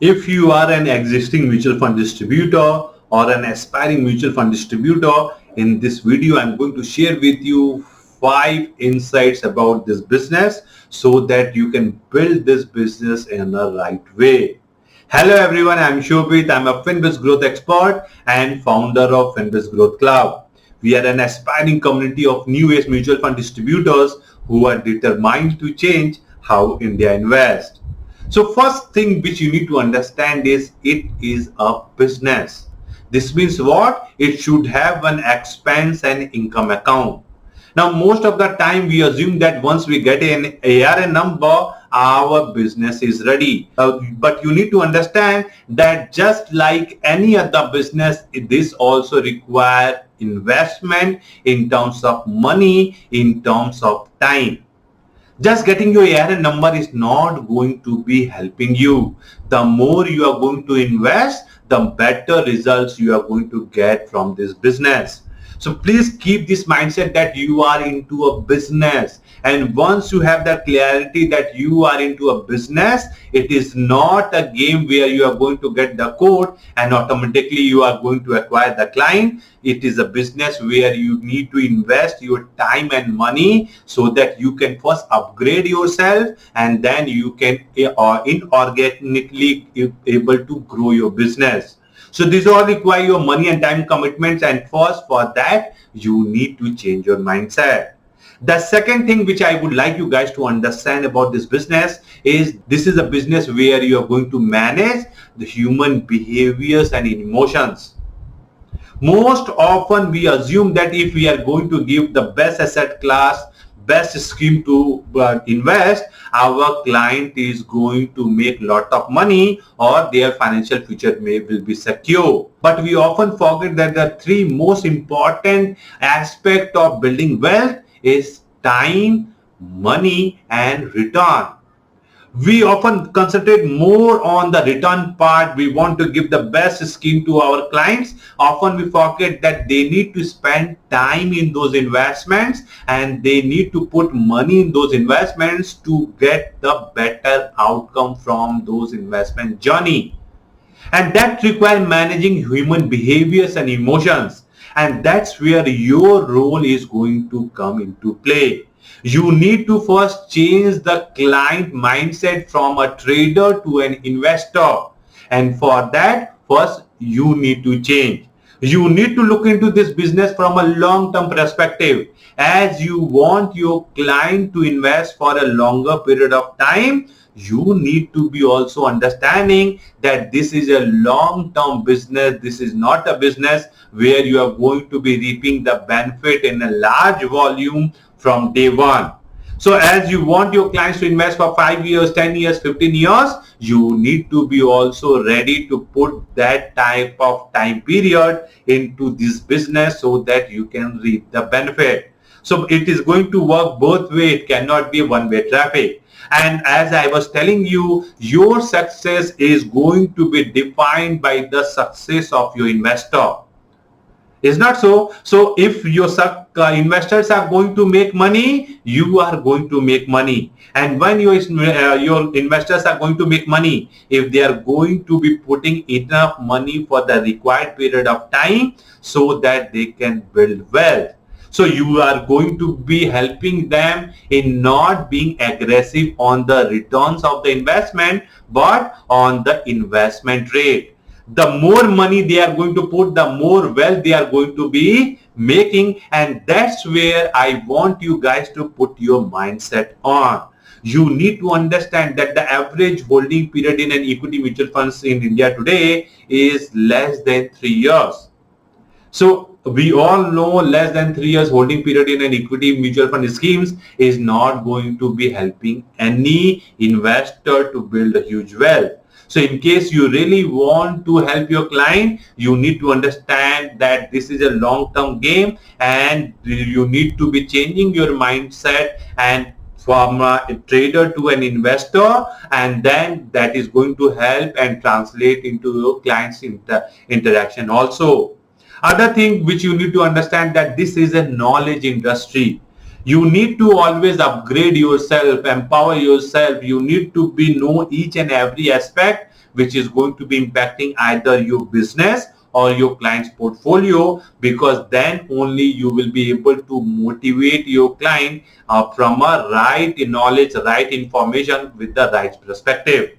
If you are an existing mutual fund distributor or an aspiring mutual fund distributor, in this video I'm going to share with you 5 insights about this business so that you can build this business in the right way. Hello everyone, I'm Shobhit. I'm a FinBiz growth expert and founder of FinBiz Growth Club. We are an aspiring community of new age mutual fund distributors who are determined to change how India invests. So first thing which you need to understand is it is a business. This means what? It should have an expense and income account. Now most of the time we assume that once we get an ARN number, our business is ready. But you need to understand that just like any other business, this also requires investment in terms of money, in terms of time. Just getting your ARN number is not going to be helping you. The more you are going to invest, the better results you are going to get from this business. So please keep this mindset that you are into a business. And once you have that clarity that you are into a business, it is not a game where you are going to get the code and automatically you are going to acquire the client. It is a business where you need to invest your time and money so that you can first upgrade yourself and then you can inorganically able to grow your business. So these all require your money and time commitments, and first for that you need to change your mindset. The second thing which I would like you guys to understand about this business is this is a business where you are going to manage the human behaviors and emotions. Most often we assume that if we are going to give the best asset class, best scheme to invest, our client is going to make lot of money or their financial future will be secure. But we often forget that the 3 most important aspects of building wealth is time, money and return. We often concentrate more on the return part. We want to give the best scheme to our clients. Often we forget that they need to spend time in those investments and they need to put money in those investments to get the better outcome from those investment journey. And that requires managing human behaviors and emotions. And that's where your role is going to come into play. You need to first change the client mindset from a trader to an investor. And for that, first you need to change. You need to look into this business from a long-term perspective. As you want your client to invest for a longer period of time, you need to be also understanding that this is a long-term business. This is not a business where you are going to be reaping the benefit in a large volume from day one. So as you want your clients to invest for 5 years, 10 years, 15 years, you need to be also ready to put that type of time period into this business so that you can reap the benefit. So it is going to work both ways. It cannot be one-way traffic. And as I was telling you, your success is going to be defined by the success of your investor. Is not so? So if your investors are going to make money, you are going to make money. And when your investors are going to make money, if they are going to be putting enough money for the required period of time so that they can build wealth. So you are going to be helping them in not being aggressive on the returns of the investment, but on the investment rate. The more money they are going to put, the more wealth they are going to be making. And that's where I want you guys to put your mindset on. You need to understand that the average holding period in an equity mutual funds in India today is less than 3 years. So we all know less than 3 years holding period in an equity mutual fund schemes is not going to be helping any investor to build a huge wealth. So in case you really want to help your client, you need to understand that this is a long-term game and you need to be changing your mindset and from a trader to an investor, and then that is going to help and translate into your client's interaction also. Other thing which you need to understand that this is a knowledge industry. You need to always upgrade yourself, empower yourself. You need to know each and every aspect which is going to be impacting either your business or your client's portfolio, because then only you will be able to motivate your client from a right knowledge, right information with the right perspective.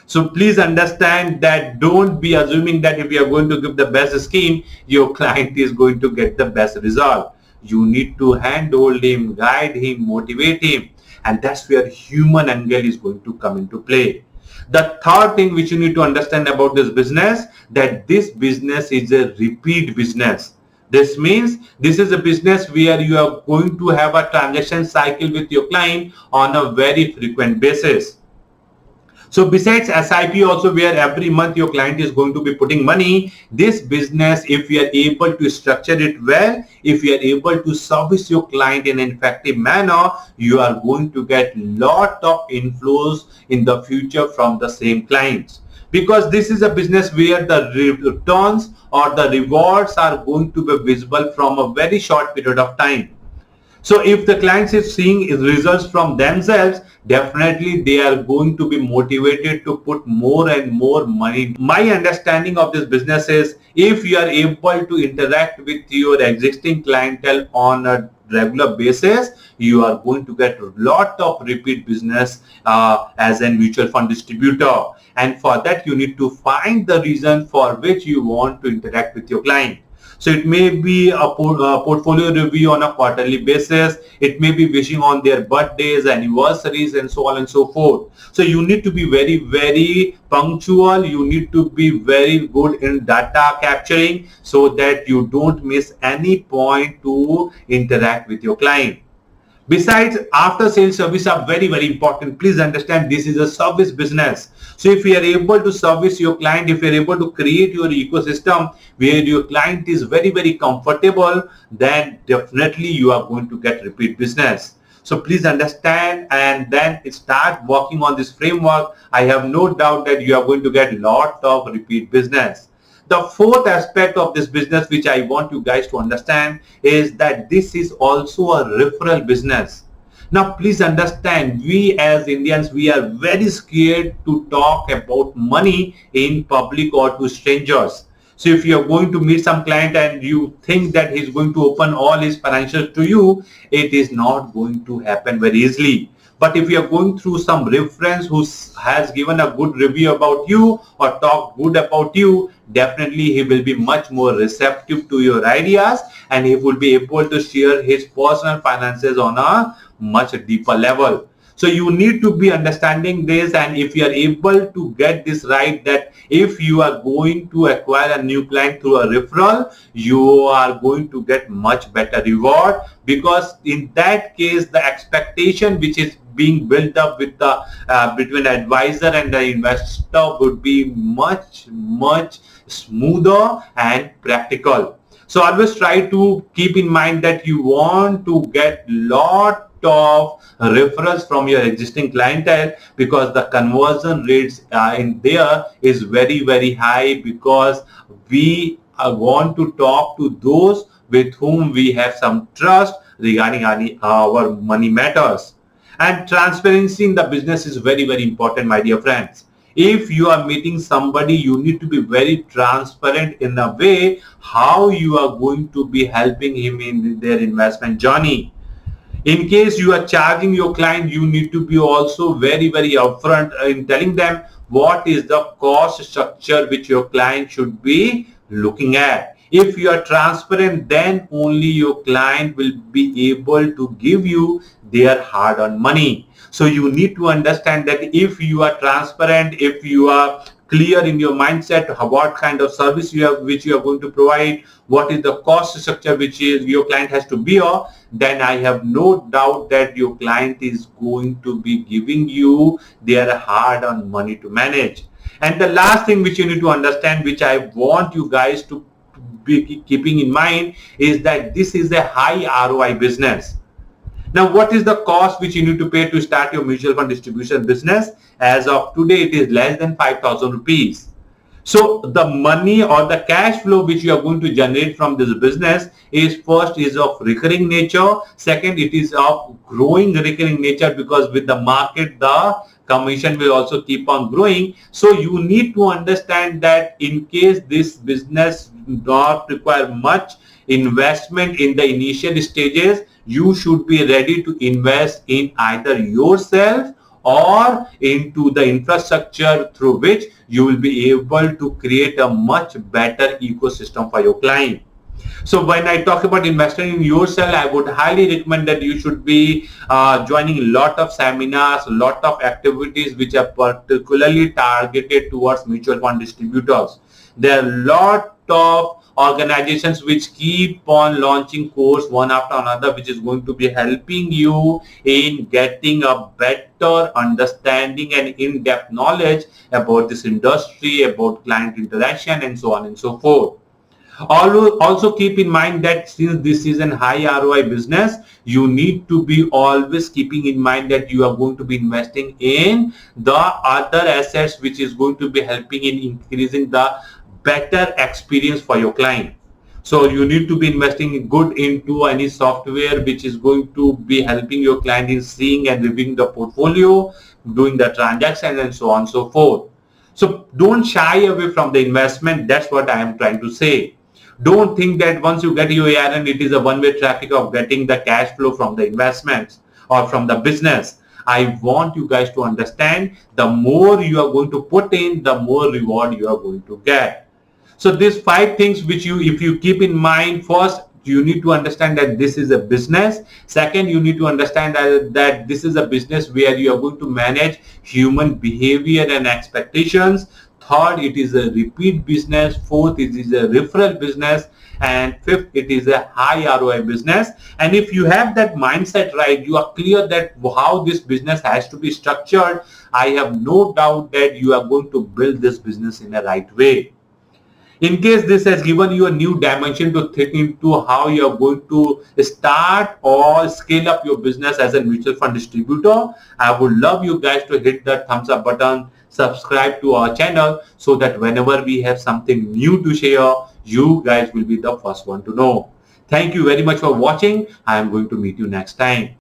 So please understand that don't be assuming that if you are going to give the best scheme, your client is going to get the best result. You need to handhold him, guide him, motivate him, and that's where human angle is going to come into play. The third thing which you need to understand about this business, that this business is a repeat business. This means this is a business where you are going to have a transaction cycle with your client on a very frequent basis. So besides SIP also, where every month your client is going to be putting money, this business, if you are able to structure it well, if you are able to service your client in an effective manner, you are going to get lot of inflows in the future from the same clients. Because this is a business where the returns or the rewards are going to be visible from a very short period of time. So if the clients is seeing results from themselves, definitely they are going to be motivated to put more and more money. My understanding of this business is, if you are able to interact with your existing clientele on a regular basis, you are going to get a lot of repeat business as a mutual fund distributor. And for that, you need to find the reason for which you want to interact with your client. So it may be a portfolio review on a quarterly basis. It may be wishing on their birthdays, anniversaries, and so on and so forth. So you need to be very, very punctual. You need to be very good in data capturing so that you don't miss any point to interact with your client. Besides, after sales service are very, very important. Please understand, this is a service business. So if you are able to service your client, if you are able to create your ecosystem where your client is very, very comfortable, then definitely you are going to get repeat business. So please understand and then start working on this framework. I have no doubt that you are going to get a lot of repeat business. The fourth aspect of this business which I want you guys to understand is that this is also a referral business. Now please understand, we as Indians, we are very scared to talk about money in public or to strangers. So if you are going to meet some client and you think that he's going to open all his financials to you, it is not going to happen very easily. But if you are going through some reference who has given a good review about you or talked good about you, definitely he will be much more receptive to your ideas and he will be able to share his personal finances on a much deeper level. So you need to be understanding this, and if you are able to get this right, that if you are going to acquire a new client through a referral, you are going to get much better reward, because in that case the expectation which is being built up with the between the advisor and the investor would be much smoother and practical. So always try to keep in mind that you want to get lot of referrals from your existing clientele, because the conversion rates in there is very, very high, because we want to talk to those with whom we have some trust regarding our money matters. And transparency in the business is very, very important, my dear friends. If you are meeting somebody, you need to be very transparent in a way how you are going to be helping him in their investment journey. In case you are charging your client, you need to be also very, very upfront in telling them what is the cost structure which your client should be looking at. If you are transparent, then only your client will be able to give you their hard-earned money. So you need to understand that if you are transparent, if you are clear in your mindset what kind of service you have, which you are going to provide, what is the cost structure which is your client has to bear, then I have no doubt that your client is going to be giving you their hard-earned money to manage. And the last thing which you need to understand, which I want you guys to be keeping in mind, is that this is a high ROI business. Now, what is the cost which you need to pay to start your mutual fund distribution business? As of today, it is less than 5,000 rupees. So the money or the cash flow which you are going to generate from this business is first is of recurring nature. Second, it is of growing recurring nature, because with the market, the commission will also keep on growing. So you need to understand that in case this business does not require much investment in the initial stages, you should be ready to invest in either yourself or into the infrastructure through which you will be able to create a much better ecosystem for your client. So when I talk about investing in yourself, I would highly recommend that you should be joining a lot of seminars, a lot of activities which are particularly targeted towards mutual fund distributors. There are a lot of organizations which keep on launching course one after another, which is going to be helping you in getting a better understanding and in-depth knowledge about this industry, about client interaction, and so on and so forth. Also keep in mind that since this is an high ROI business, you need to be always keeping in mind that you are going to be investing in the other assets which is going to be helping in increasing the better experience for your client. So you need to be investing good into any software which is going to be helping your client in seeing and reviewing the portfolio, doing the transaction, and so on and so forth. So don't shy away from the investment. That's what I am trying to say. Don't think that once you get your ARN, it is a one-way traffic of getting the cash flow from the investments or from the business. I want you guys to understand, the more you are going to put in, the more reward you are going to get. So these 5 things which if you keep in mind, first, you need to understand that this is a business. Second, you need to understand that this is a business where you are going to manage human behavior and expectations. Third, it is a repeat business. Fourth, it is a referral business. And fifth, it is a high ROI business. And if you have that mindset right, you are clear that how this business has to be structured, I have no doubt that you are going to build this business in a right way. In case this has given you a new dimension to think into how you are going to start or scale up your business as a mutual fund distributor, I would love you guys to hit that thumbs up button, subscribe to our channel, so that whenever we have something new to share, you guys will be the first one to know. Thank you very much for watching. I am going to meet you next time.